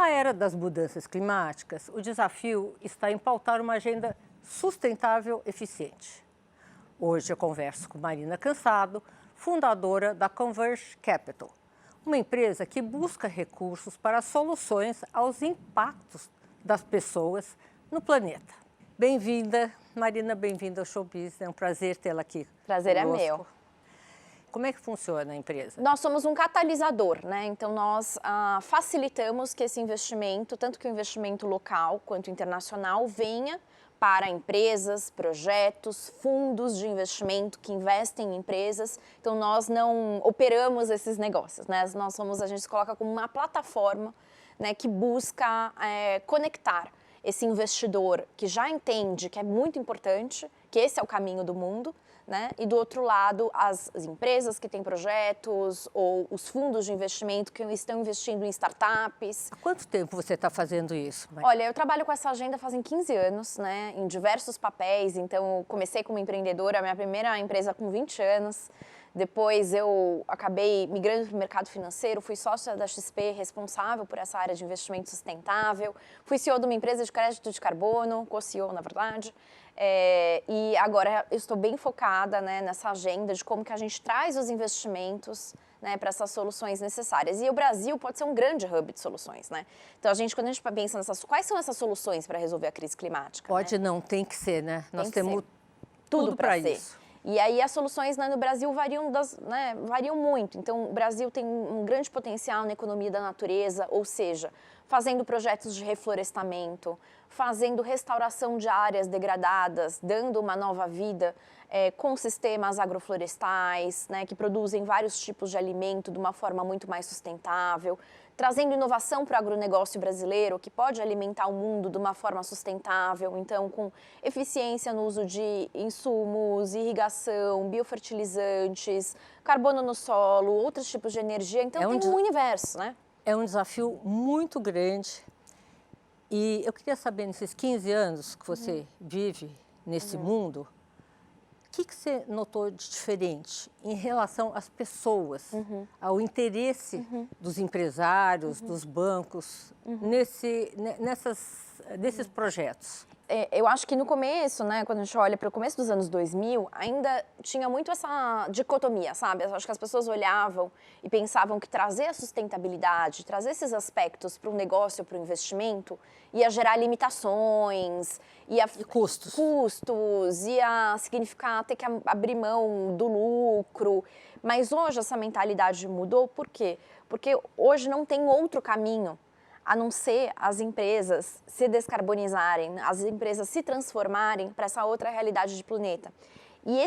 Na era das mudanças climáticas, o desafio está em pautar uma agenda sustentável eficiente. Hoje eu converso com Marina Cansado, fundadora da Converge Capital, uma empresa que busca recursos para soluções aos impactos das pessoas no planeta. Bem-vinda, Marina, bem-vinda ao Showbiz, é um prazer tê-la aqui. Prazer conosco. é meu. Como é que funciona a empresa? Nós somos um catalisador, né? Então nós facilitamos que esse investimento, tanto que o investimento local quanto internacional, venha para empresas, projetos, fundos de investimento que investem em empresas. Então nós não operamos esses negócios, né? A gente se coloca como uma plataforma, né, que busca conectar esse investidor que já entende que é muito importante, que esse é o caminho do mundo, né? E do outro lado, as empresas que têm projetos ou os fundos de investimento que estão investindo em startups. Há quanto tempo você está fazendo isso? Olha, eu trabalho com essa agenda fazem 15 anos, né? Em diversos papéis. Então, eu comecei como empreendedora, a minha primeira empresa com 20 anos. Depois eu acabei migrando para o mercado financeiro, fui sócia da XP, responsável por essa área de investimento sustentável. Fui CEO de uma empresa de crédito de carbono, co-CEO, na verdade. E agora eu estou bem focada, né, nessa agenda de como que a gente traz os investimentos, né, para essas soluções necessárias. E o Brasil pode ser um grande hub de soluções, né? Então, quando a gente pensa quais são essas soluções para resolver a crise climática? Pode, né? não, tem que ser, né? Nós temos tudo para ser. isso. E aí as soluções, né, no Brasil variam muito. Então, o Brasil tem um grande potencial na economia da natureza, ou seja, fazendo projetos de reflorestamento, fazendo restauração de áreas degradadas, dando uma nova vida com sistemas agroflorestais, né, que produzem vários tipos de alimento de uma forma muito mais sustentável, trazendo inovação para o agronegócio brasileiro, que pode alimentar o mundo de uma forma sustentável, então com eficiência no uso de insumos, irrigação, biofertilizantes, carbono no solo, outros tipos de energia. Então tem um universo, né? É um desafio muito grande. E eu queria saber, nesses 15 anos que você vive nesse mundo, o que você notou de diferente em relação às pessoas, ao interesse dos empresários, dos bancos, nesses projetos? Eu acho que no começo, né, quando a gente olha para o começo dos anos 2000, ainda tinha muito essa dicotomia, sabe? Eu acho que as pessoas olhavam e pensavam que trazer a sustentabilidade, trazer esses aspectos para um negócio, para o investimento, ia gerar limitações, E custos. Ia significar ter que abrir mão do lucro. Mas hoje essa mentalidade mudou, por quê? Porque hoje não tem outro caminho a não ser as empresas se descarbonizarem, as empresas se transformarem para essa outra realidade de planeta. E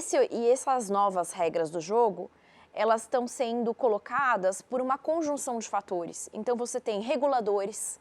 essas novas regras do jogo, elas estão sendo colocadas por uma conjunção de fatores. Então você tem reguladores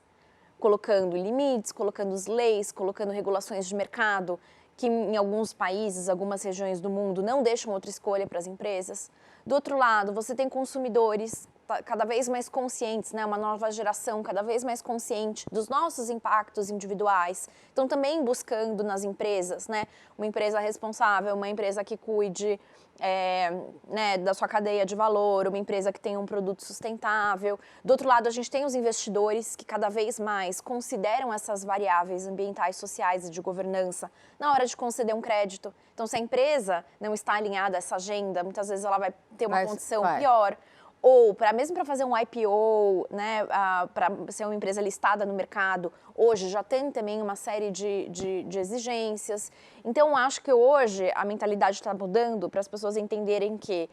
colocando limites, colocando leis, colocando regulações de mercado, que em alguns países, algumas regiões do mundo não deixam outra escolha para as empresas. Do outro lado, você tem consumidores cada vez mais conscientes, né? Uma nova geração cada vez mais consciente dos nossos impactos individuais. Então, também buscando nas empresas, né? Uma empresa responsável, uma empresa que cuide né, da sua cadeia de valor, uma empresa que tenha um produto sustentável. Do outro lado, a gente tem os investidores que cada vez mais consideram essas variáveis ambientais, sociais e de governança na hora de conceder um crédito. Então, se a empresa não está alinhada a essa agenda, muitas vezes ela vai ter uma condição pior. Ou, mesmo para fazer um IPO, né, para ser uma empresa listada no mercado, hoje já tem também uma série de exigências. Então, acho que hoje a mentalidade está mudando para as pessoas entenderem que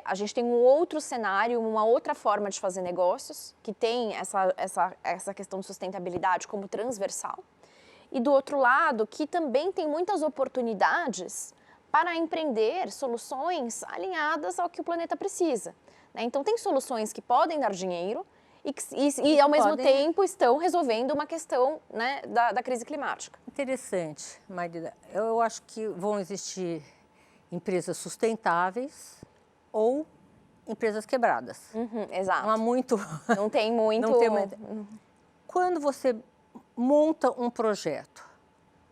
a gente tem um outro cenário, uma outra forma de fazer negócios, que tem essa questão de sustentabilidade como transversal. E do outro lado, que também tem muitas oportunidades para empreender soluções alinhadas ao que o planeta precisa. Então, tem soluções que podem dar dinheiro e ao mesmo tempo, estão resolvendo uma questão, né, da crise climática. Interessante, Marina. Eu acho que vão existir empresas sustentáveis ou empresas quebradas. Exato. Não há muito... Não tem muito... Quando você monta um projeto,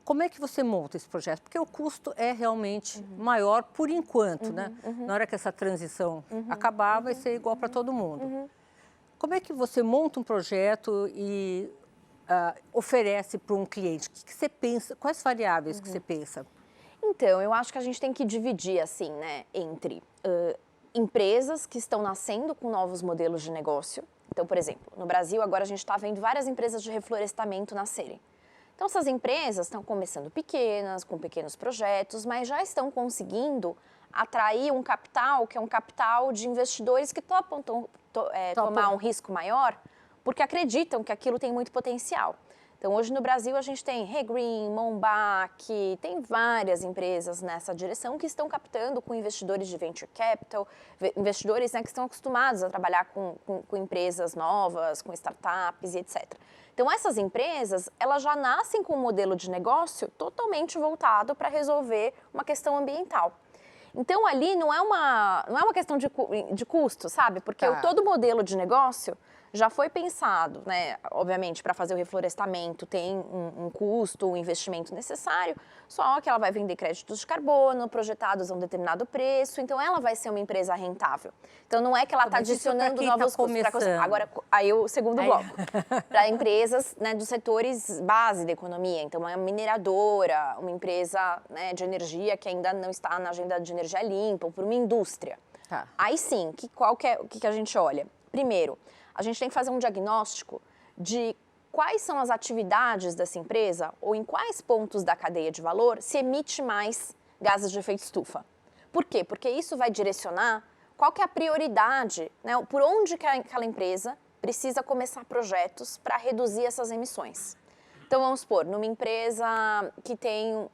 como é que você monta esse projeto? Porque o custo é realmente maior por enquanto, né? Na hora que essa transição acabar, vai ser igual para todo mundo. como é que você monta um projeto e oferece para um cliente? O que você pensa? Quais variáveis que você pensa? Então, eu acho que a gente tem que dividir, assim, né, entre empresas que estão nascendo com novos modelos de negócio. Então, por exemplo, no Brasil, agora a gente está vendo várias empresas de reflorestamento nascerem. Então, essas empresas estão começando pequenas, com pequenos projetos, mas já estão conseguindo atrair um capital, que é um capital de investidores que topam tomar um risco maior, porque acreditam que aquilo tem muito potencial. Então, hoje no Brasil, a gente tem Regreen, Mombac, tem várias empresas nessa direção que estão captando com investidores de venture capital, investidores, né, que estão acostumados a trabalhar com empresas novas, com startups e etc. Então, essas empresas, elas já nascem com um modelo de negócio totalmente voltado para resolver uma questão ambiental. Então, ali não é uma questão de custo, sabe? Porque todo modelo de negócio já foi pensado, né? Obviamente, para fazer o reflorestamento tem um custo, um investimento necessário, só que ela vai vender créditos de carbono projetados a um determinado preço, então ela vai ser uma empresa rentável. Então, não é que ela está adicionando novos custos. Agora, aí o segundo bloco, para empresas, né, dos setores base da economia, então uma mineradora, uma empresa, né, de energia que ainda não está na agenda de energia limpa, ou por uma indústria. Aí sim, o que a gente olha? Primeiro, a gente tem que fazer um diagnóstico de quais são as atividades dessa empresa ou em quais pontos da cadeia de valor se emite mais gases de efeito estufa. Por quê? Porque isso vai direcionar qual que é a prioridade, né, por onde que aquela empresa precisa começar projetos para reduzir essas emissões. Então, vamos supor, numa empresa que tem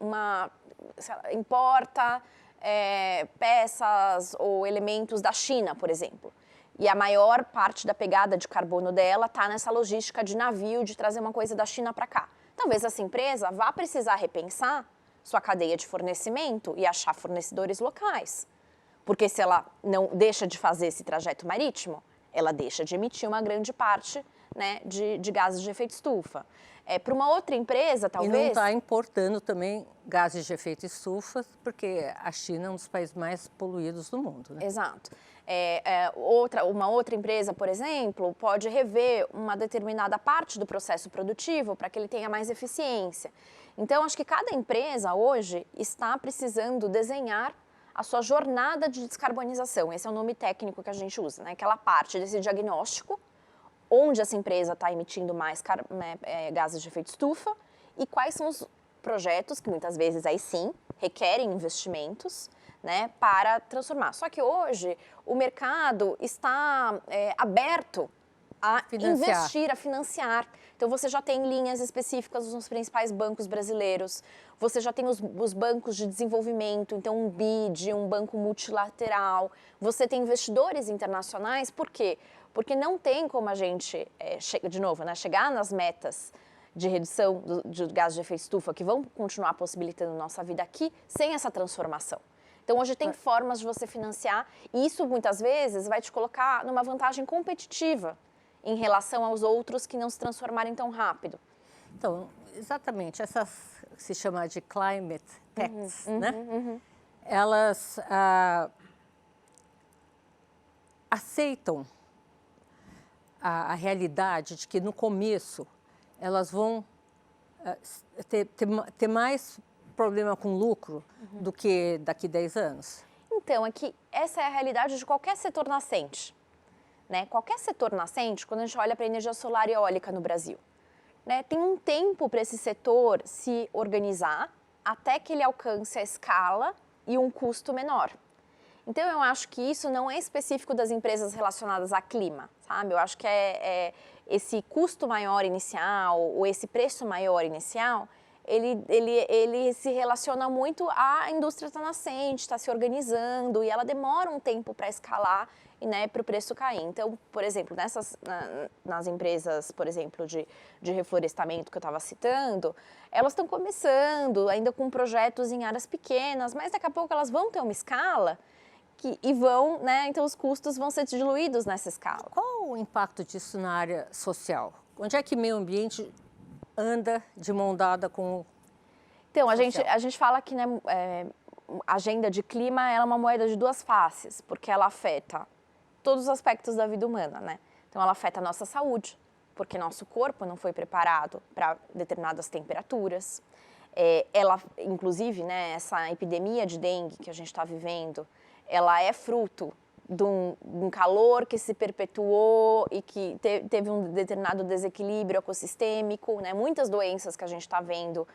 importa peças ou elementos da China, por exemplo. E a maior parte da pegada de carbono dela está nessa logística de navio, de trazer uma coisa da China para cá. Talvez essa empresa vá precisar repensar sua cadeia de fornecimento e achar fornecedores locais. Porque se ela não deixa de fazer esse trajeto marítimo, ela deixa de emitir uma grande parte, né, de gases de efeito estufa. Para uma outra empresa, talvez... E não está importando também gases de efeito estufa, porque a China é um dos países mais poluídos do mundo, né? Exato. Uma outra empresa, por exemplo, pode rever uma determinada parte do processo produtivo para que ele tenha mais eficiência. Então, acho que cada empresa hoje está precisando desenhar a sua jornada de descarbonização. Esse é o nome técnico que a gente usa, né? Aquela parte desse diagnóstico, onde essa empresa está emitindo mais gases de efeito estufa e quais são os projetos que muitas vezes aí sim requerem investimentos, né, para transformar. Só que hoje o mercado está aberto a investir, a financiar. Então você já tem linhas específicas nos principais bancos brasileiros, você já tem os bancos de desenvolvimento, então um BID, um banco multilateral, você tem investidores internacionais, por quê? Porque não tem como a gente, de novo, né, chegar nas metas de redução de gases de efeito estufa que vão continuar possibilitando nossa vida aqui sem essa transformação. Então, hoje tem formas de você financiar e isso, muitas vezes, vai te colocar numa vantagem competitiva em relação aos outros que não se transformarem tão rápido. Então, exatamente, essas se chama de climate tax, né? Elas aceitam a realidade de que, no começo, elas vão ter mais problema com lucro do que daqui 10 anos? Então, é que essa é a realidade de qualquer setor nascente. Né? Qualquer setor nascente, quando a gente olha para a energia solar e eólica no Brasil, né, tem um tempo para esse setor se organizar até que ele alcance a escala e um custo menor. Então, eu acho que isso não é específico das empresas relacionadas a clima, sabe? Eu acho que esse custo maior inicial ou esse preço maior inicial, ele se relaciona muito à indústria está nascente, está se organizando e ela demora um tempo para escalar e, né, para o preço cair. Então, por exemplo, nas empresas, por exemplo, de reflorestamento que eu estava citando, elas estão começando ainda com projetos em áreas pequenas, mas daqui a pouco elas vão ter uma escala e vão, né, então os custos vão ser diluídos nessa escala. Qual o impacto disso na área social? Onde é que meio ambiente anda de mão dada com o Então, a gente fala que, né, a agenda de clima ela é uma moeda de duas faces, porque ela afeta todos os aspectos da vida humana, né? Então, ela afeta a nossa saúde, porque nosso corpo não foi preparado para determinadas temperaturas. Ela, inclusive, né, essa epidemia de dengue que a gente está vivendo, ela é fruto de um calor que se perpetuou e que teve um determinado desequilíbrio ecossistêmico, né? Muitas doenças que a gente está vendo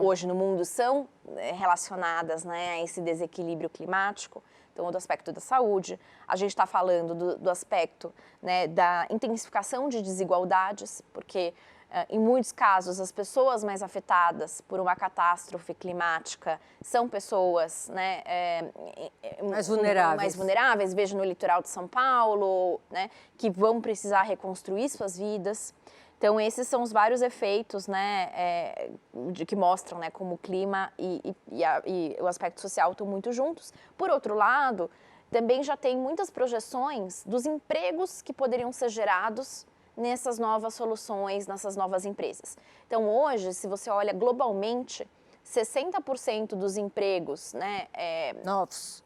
hoje no mundo são relacionadas, né, a esse desequilíbrio climático. Então, do aspecto da saúde, a gente está falando do aspecto, né, da intensificação de desigualdades, porque em muitos casos, as pessoas mais afetadas por uma catástrofe climática são pessoas, né, mais vulneráveis. Veja no litoral de São Paulo, né, que vão precisar reconstruir suas vidas. Então, esses são os vários efeitos, né, que mostram, né, como o clima e o aspecto social estão muito juntos. Por outro lado, também já tem muitas projeções dos empregos que poderiam ser gerados nessas novas soluções, nessas novas empresas. Então, hoje, se você olha globalmente, 60% dos empregos, né, novos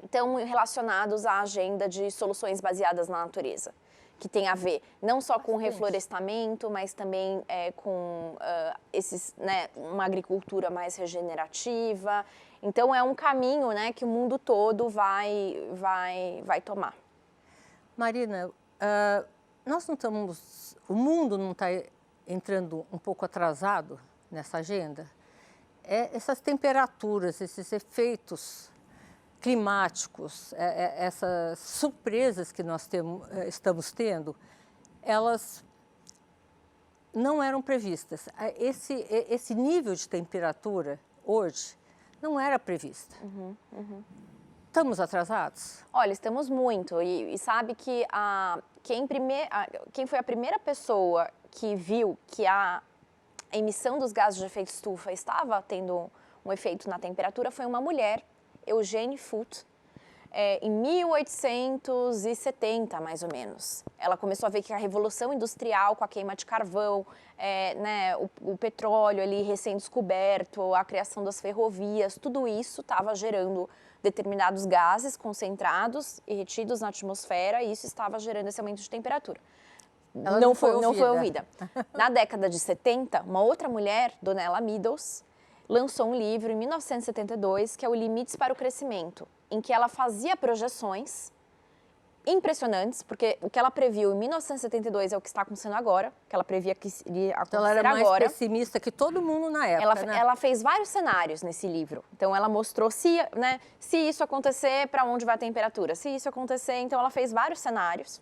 estão relacionados à agenda de soluções baseadas na natureza, que tem a ver não só com o reflorestamento, mas também com né, uma agricultura mais regenerativa. Então, é um caminho, né, que o mundo todo vai tomar. Marina, o mundo não está entrando um pouco atrasado nessa agenda? Essas temperaturas, esses efeitos climáticos, essas surpresas que nós estamos tendo, elas não eram previstas. Esse nível de temperatura hoje não era previsto. Estamos atrasados? Olha, estamos muito. E sabe que quem foi a primeira pessoa que viu que a emissão dos gases de efeito estufa estava tendo um efeito na temperatura foi uma mulher, Eugenie Foote, em 1870, mais ou menos. Ela começou a ver que a revolução industrial, com a queima de carvão, né, o petróleo ali recém-descoberto, a criação das ferrovias, tudo isso estava gerando determinados gases concentrados e retidos na atmosfera, e isso estava gerando esse aumento de temperatura. Ela não foi ouvida. Na década de 70, uma outra mulher, Donella Meadows, lançou um livro em 1972, que é o Limites para o Crescimento, em que ela fazia projeções impressionantes, porque o que ela previu em 1972 é o que está acontecendo agora, que ela previa que iria acontecer agora. Então, ela era mais pessimista que todo mundo na época, né? Ela fez vários cenários nesse livro. Então, ela mostrou se isso acontecer, para onde vai a temperatura. Se isso acontecer, então ela fez vários cenários.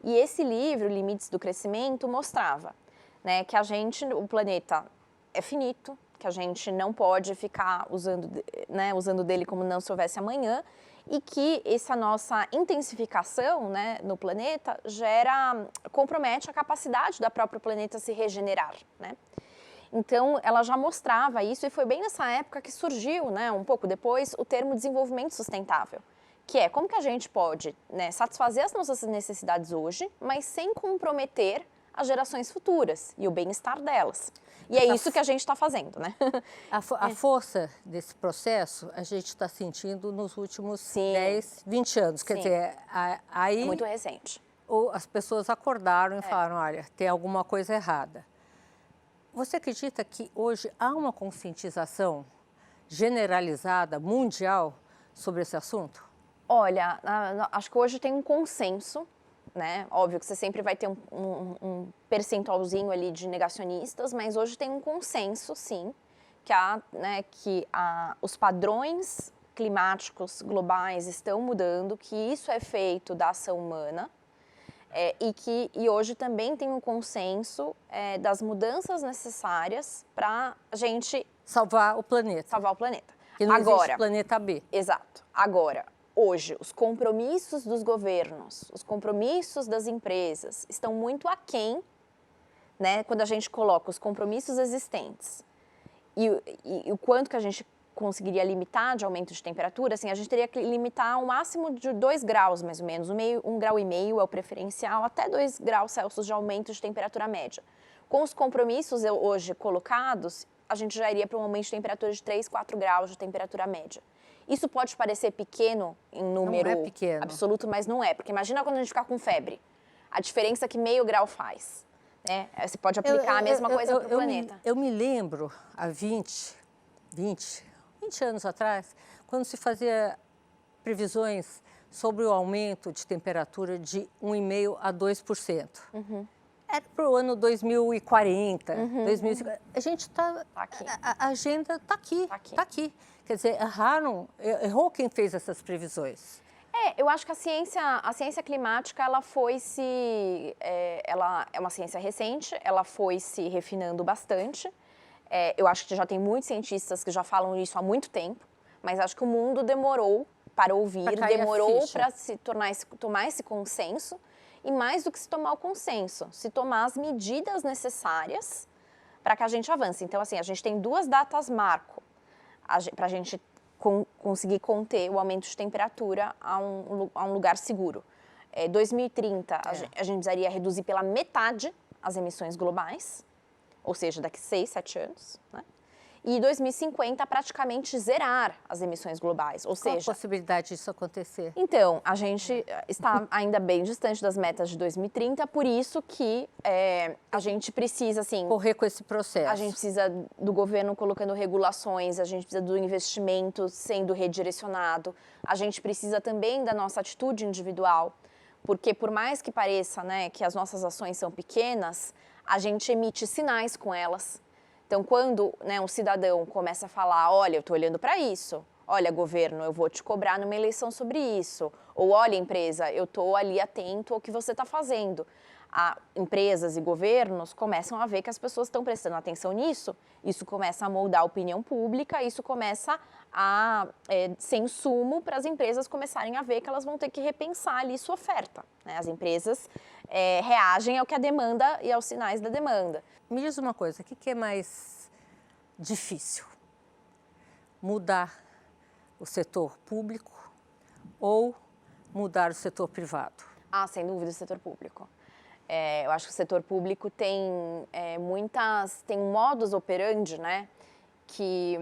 E esse livro, Limites do Crescimento, mostrava, né, que o planeta é finito, que a gente não pode ficar usando dele como não se houvesse amanhã, e que essa nossa intensificação, né, no planeta compromete a capacidade do próprio planeta se regenerar, né? Então, ela já mostrava isso, e foi bem nessa época que surgiu, né, um pouco depois, o termo desenvolvimento sustentável, que é como que a gente pode, né, satisfazer as nossas necessidades hoje, mas sem comprometer as gerações futuras e o bem-estar delas. E é isso que a gente está fazendo, né? A força desse processo a gente está sentindo nos últimos 10, 20 anos. Quer dizer, aí... É muito recente. As pessoas acordaram e falaram, olha, tem alguma coisa errada. Você acredita que hoje há uma conscientização generalizada, mundial, sobre esse assunto? Olha, acho que hoje tem um consenso, né? Óbvio que você sempre vai ter um percentualzinho ali de negacionistas, mas hoje tem um consenso, sim, que os padrões climáticos globais estão mudando, que isso é feito da ação humana, e hoje também tem um consenso das mudanças necessárias para a gente salvar o planeta. Que não existe planeta B. Exato. Agora, hoje, os compromissos dos governos, os compromissos das empresas estão muito aquém, né, quando a gente coloca os compromissos existentes e o quanto que a gente conseguiria limitar de aumento de temperatura, assim, a gente teria que limitar ao máximo de 2 graus, mais ou menos, 1,5 grau é o preferencial, até 2 graus Celsius de aumento de temperatura média. Com os compromissos hoje colocados, a gente já iria para um aumento de temperatura de 3, 4 graus de temperatura média. Isso pode parecer pequeno em número absoluto, mas não é. Porque imagina quando a gente ficar com febre. a diferença que meio grau faz. Né? Você pode aplicar a mesma coisa para o planeta. Eu me lembro, há 20 anos atrás, quando se fazia previsões sobre o aumento de temperatura de 1,5% a 2%. Era para o ano 2040, 2050. A gente está... A agenda está aqui, está aqui. Quer dizer, errou quem fez essas previsões. Eu acho que a ciência climática, ela é uma ciência recente, ela foi se refinando bastante. Eu acho que já tem muitos cientistas que já falam isso há muito tempo, mas acho que o mundo demorou para ouvir, demorou para tomar esse consenso, e mais do que se tomar o consenso, se tomar as medidas necessárias para que a gente avance. Então, assim, a gente tem 2 datas marco para a gente conseguir conter o aumento de temperatura a um lugar seguro. 2030, a gente precisaria reduzir pela metade as emissões globais, ou seja, daqui 6, 7 anos, né? E 2050 praticamente zerar as emissões globais, ou seja... Qual a possibilidade disso acontecer? Então, a gente está ainda bem distante das metas de 2030, por isso que a gente precisa, assim... Correr com esse processo. A gente precisa do governo colocando regulações, a gente precisa do investimento sendo redirecionado, a gente precisa também da nossa atitude individual, porque por mais que pareça, né, que as nossas ações são pequenas, a gente emite sinais com elas. Então, quando, né, um cidadão começa a falar, olha, eu estou olhando para isso, olha, governo, eu vou te cobrar numa eleição sobre isso, ou olha, empresa, eu estou ali atento ao que você está fazendo. Empresas e governos começam a ver que as pessoas estão prestando atenção nisso, isso começa a moldar a opinião pública, isso começa a ser insumo para as empresas começarem a ver que elas vão ter que repensar ali sua oferta. Né? As empresas reagem ao que a demanda e aos sinais da demanda. Me diz uma coisa, o que é mais difícil? Mudar o setor público ou mudar o setor privado? Sem dúvida, o setor público. Eu acho que o setor público tem tem um modus operandi, né, que,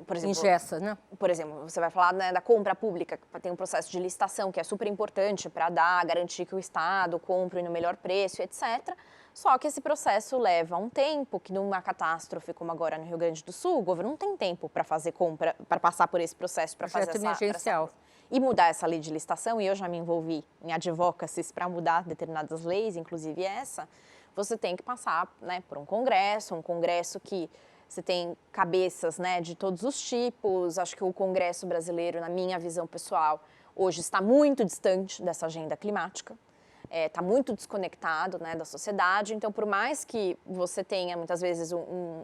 por exemplo... Ingessa, né? Por exemplo, você vai falar, né, da compra pública, tem um processo de licitação que é super importante para garantir que o Estado compre no melhor preço, etc., só que esse processo leva um tempo, que numa catástrofe como agora no Rio Grande do Sul, o governo não tem tempo para fazer compra, para passar por esse processo, para fazer emergencial. E mudar essa lei de licitação, e eu já me envolvi em advocacies para mudar determinadas leis, inclusive essa, você tem que passar, né, por um congresso que você tem cabeças, né, de todos os tipos. Acho que o Congresso brasileiro, na minha visão pessoal, hoje está muito distante dessa agenda climática. Está muito desconectado, né, da sociedade. Então, por mais que você tenha, muitas vezes, um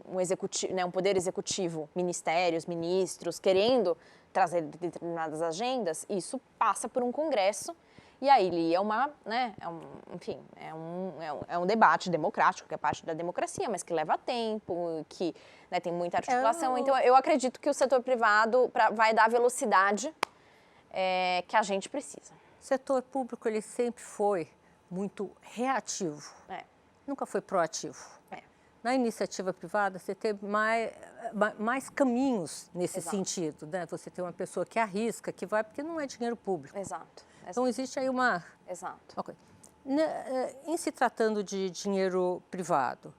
poder executivo, ministérios, ministros, querendo trazer determinadas agendas, isso passa por um congresso e aí é um debate democrático, que é parte da democracia, mas que leva tempo, que, né, tem muita articulação. Então, eu acredito que o setor privado vai dar a velocidade que a gente precisa. O setor público, ele sempre foi muito reativo, nunca foi proativo. Na iniciativa privada, você tem mais caminhos nesse sentido, né? Você tem uma pessoa que arrisca, que vai, porque não é dinheiro público. Exato. Então, existe aí uma... Exato. Okay. Em se tratando de dinheiro privado,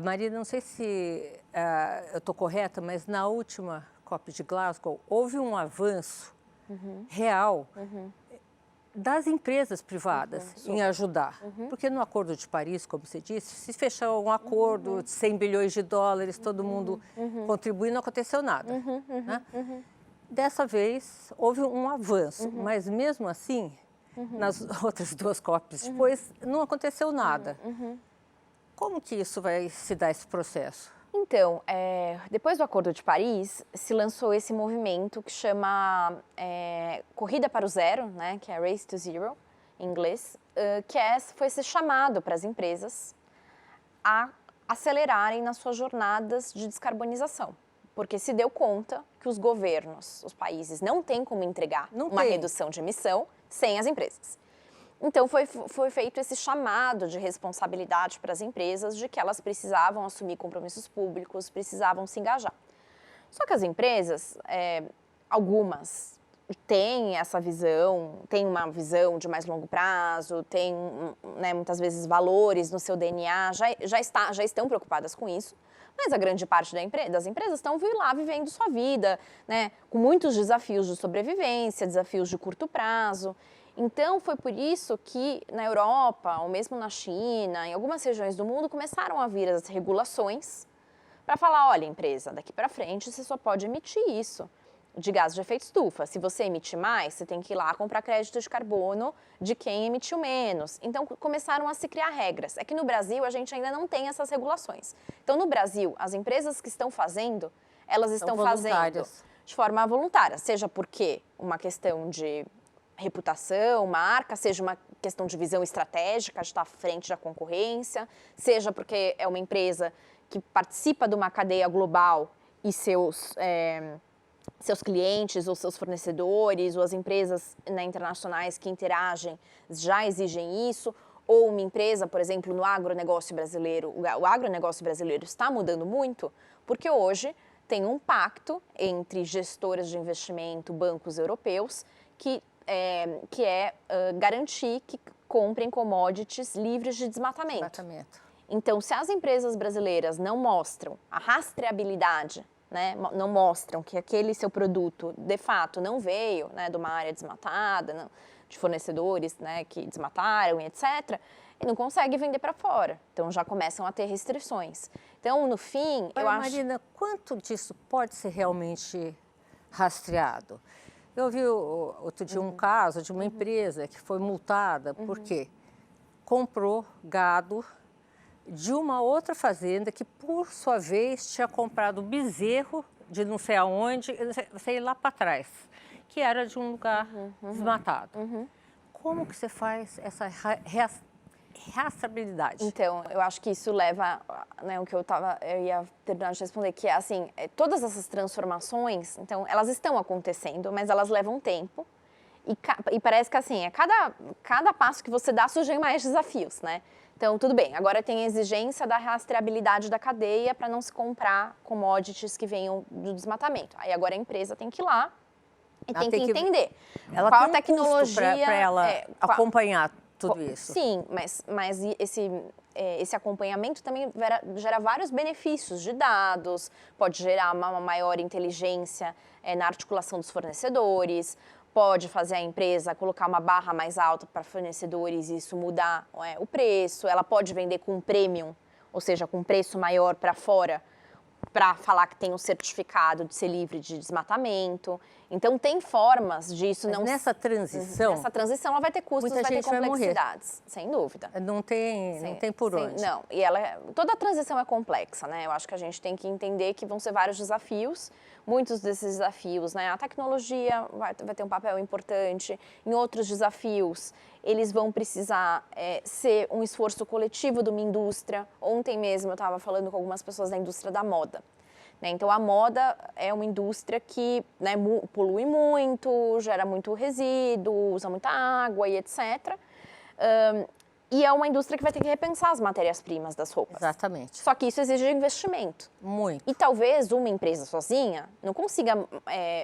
Marina, não sei se eu estou correta, mas na última COP de Glasgow, houve um avanço real das empresas privadas em ajudar. Porque no Acordo de Paris, como você disse, se fechou um acordo de 100 bilhões de dólares, todo mundo contribui, não aconteceu nada. Né? Dessa vez, houve um avanço, mas mesmo assim, nas outras 2 COPs depois, não aconteceu nada. Como que isso vai se dar, esse processo? Então, depois do Acordo de Paris, se lançou esse movimento que chama Corrida para o Zero, né, que é Race to Zero, em inglês, que foi esse chamado para as empresas a acelerarem nas suas jornadas de descarbonização. Porque se deu conta que os governos, os países, não têm como entregar uma redução de emissão sem as empresas. Então, foi feito esse chamado de responsabilidade para as empresas de que elas precisavam assumir compromissos públicos, precisavam se engajar. Só que as empresas, algumas tem essa visão, tem uma visão de mais longo prazo, tem, né, muitas vezes valores no seu DNA, já estão preocupadas com isso, mas a grande parte das empresas estão lá vivendo sua vida, né, com muitos desafios de sobrevivência, desafios de curto prazo. Então, foi por isso que na Europa, ou mesmo na China, em algumas regiões do mundo, começaram a vir as regulações para falar, olha, empresa, daqui para frente você só pode emitir isso de gás de efeito estufa. Se você emitir mais, você tem que ir lá comprar crédito de carbono de quem emitiu menos. Então, começaram a se criar regras. É que no Brasil, a gente ainda não tem essas regulações. Então, no Brasil, as empresas que estão fazendo, elas estão fazendo de forma voluntária. Seja porque uma questão de reputação, marca, seja uma questão de visão estratégica, de estar à frente da concorrência, seja porque é uma empresa que participa de uma cadeia global e seus clientes ou seus fornecedores ou as empresas, né, internacionais que interagem já exigem isso, ou uma empresa, por exemplo, no agronegócio brasileiro. O agronegócio brasileiro está mudando muito porque hoje tem um pacto entre gestoras de investimento, bancos europeus, que é garantir que comprem commodities livres de desmatamento. Então, se as empresas brasileiras não mostram a rastreabilidade, né, não mostram que aquele seu produto, de fato, não veio, né, de uma área desmatada, não, de fornecedores, né, que desmataram e etc., e não consegue vender para fora. Então, já começam a ter restrições. Então, no fim, eu acho... Marina, quanto disso pode ser realmente rastreado? Eu vi outro dia um caso de uma empresa que foi multada porque comprou gado de uma outra fazenda que, por sua vez, tinha comprado bezerro de não sei aonde, sei lá para trás, que era de um lugar desmatado. Como que você faz essa rastreabilidade? Então, eu acho que isso leva, né, o que eu ia terminar de responder, que é assim, todas essas transformações, então, elas estão acontecendo, mas elas levam tempo. E parece que assim, cada passo que você dá surgem mais desafios, né? Então, tudo bem, agora tem a exigência da rastreabilidade da cadeia para não se comprar commodities que venham do desmatamento. Aí agora a empresa tem que ir lá e tem que entender qual a tecnologia para ela acompanhar tudo isso. Sim, mas esse acompanhamento também gera vários benefícios de dados, pode gerar uma maior inteligência na articulação dos fornecedores, pode fazer a empresa colocar uma barra mais alta para fornecedores e isso mudar o preço. Ela pode vender com um premium, ou seja, com um preço maior para fora, para falar que tem um certificado de ser livre de desmatamento. Então, tem formas disso. Mas nessa transição... Nessa transição, ela vai ter custos, vai ter complexidades. Sem dúvida. Não tem por onde. Não, e toda a transição é complexa, né? Eu acho que a gente tem que entender que vão ser vários desafios. Muitos desses desafios, né? A tecnologia vai ter um papel importante. Em outros desafios, eles vão precisar ser um esforço coletivo de uma indústria. Ontem mesmo eu estava falando com algumas pessoas da indústria da moda. Então, a moda é uma indústria que, né, polui muito, gera muito resíduo, usa muita água e etc. E é uma indústria que vai ter que repensar as matérias-primas das roupas. Exatamente. Só que isso exige investimento. Muito. E talvez uma empresa sozinha não consiga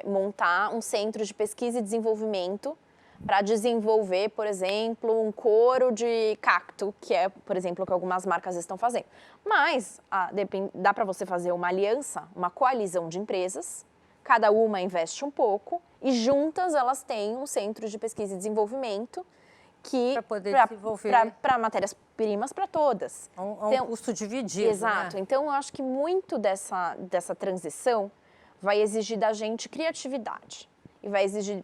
montar um centro de pesquisa e desenvolvimento para desenvolver, por exemplo, um couro de cacto, que é, por exemplo, o que algumas marcas estão fazendo. Mas dá para você fazer uma aliança, uma coalizão de empresas, cada uma investe um pouco e juntas elas têm um centro de pesquisa e desenvolvimento para poder desenvolver para matérias-primas para todas. Um custo dividido. Exato. Né? Então, eu acho que muito dessa transição vai exigir da gente criatividade. E vai exigir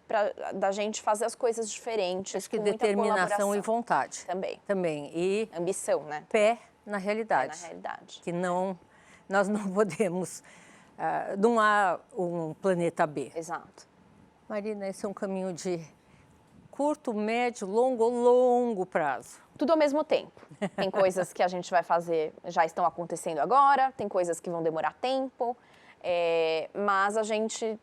da gente fazer as coisas diferentes. Acho que determinação e vontade. Também. E ambição, né? Pé na realidade. Pé na realidade. Que nós não podemos. Não há um planeta B. Exato. Marina, esse é um caminho de curto, médio, longo prazo. Tudo ao mesmo tempo. Tem coisas que a gente vai fazer, já estão acontecendo agora, tem coisas que vão demorar tempo. Mas a gente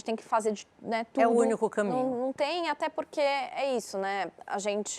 tem que fazer, né, tudo. É o único caminho. Não tem, até porque é isso, né? A gente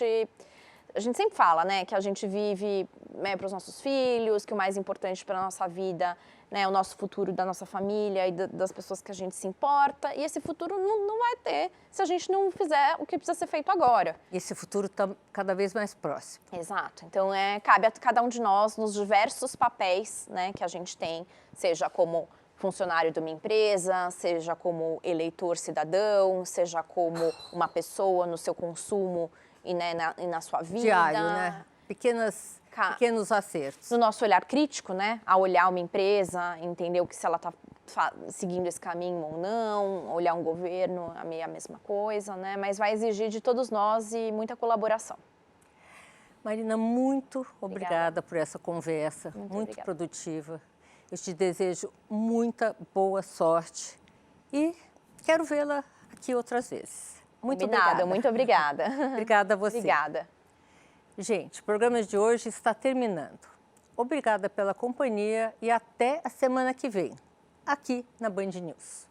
sempre fala, né, que a gente vive, né, para os nossos filhos, que o mais importante para a nossa vida né, o nosso futuro da nossa família e das pessoas que a gente se importa. E esse futuro não vai ter se a gente não fizer o que precisa ser feito agora. E esse futuro está cada vez mais próximo. Exato. Então, cabe a cada um de nós, nos diversos papéis, né, que a gente tem, seja como funcionário de uma empresa, seja como eleitor cidadão, seja como uma pessoa no seu consumo e, né, na sua vida. Diário, né? Pequenos acertos. No nosso olhar crítico, né? A olhar uma empresa, entender se ela está seguindo esse caminho ou não, olhar um governo, a mesma coisa, né? Mas vai exigir de todos nós e muita colaboração. Marina, muito obrigada por essa conversa, muito obrigada. Produtiva. Eu te desejo muita boa sorte e quero vê-la aqui outras vezes. Muito obrigada. Muito obrigada. Obrigada a você. Obrigada. Gente, o programa de hoje está terminando. Obrigada pela companhia e até a semana que vem, aqui na Band News.